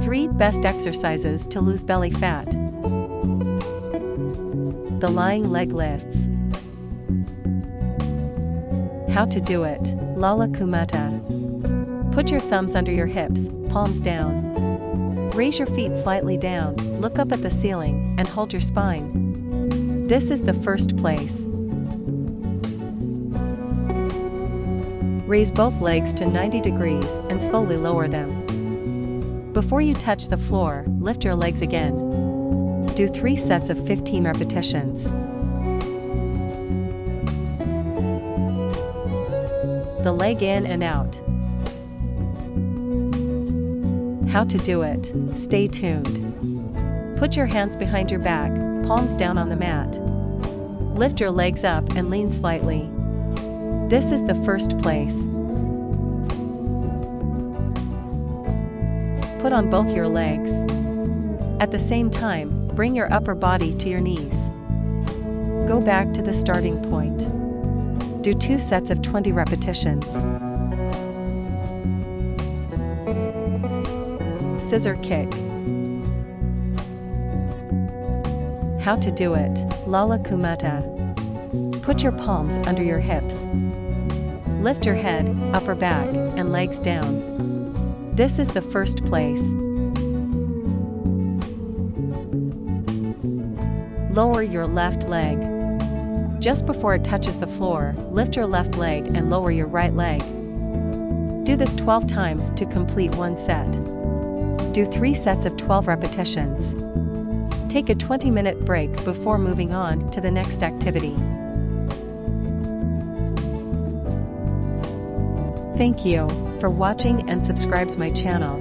3 Best Exercises to Lose Belly Fat. The lying leg lifts. How to do it. Lala Kumata. Put your thumbs under your hips, palms down. Raise your feet slightly down, look up at the ceiling, and hold your spine. This is the first place. Raise both legs to 90 degrees and slowly lower them. Before you touch the floor, lift your legs again. Do 3 sets of 15 repetitions. The leg in and out. How to do it. Stay tuned. Put your hands behind your back, palms down on the mat. Lift your legs up and lean slightly. This is the first place. Put on both your legs. At the same time, bring your upper body to your knees. Go back to the starting point. Do 2 sets of 20 repetitions. Scissor kick. How to do it. Lala Kumata. Put your palms under your hips. Lift your head, upper back, and legs down. This is the first place. Lower your left leg. Just before it touches the floor, lift your left leg and lower your right leg. Do this 12 times to complete 1 set. Do 3 sets of 12 repetitions. Take a 20-minute break before moving on to the next activity. Thank you for watching and subscribe my channel.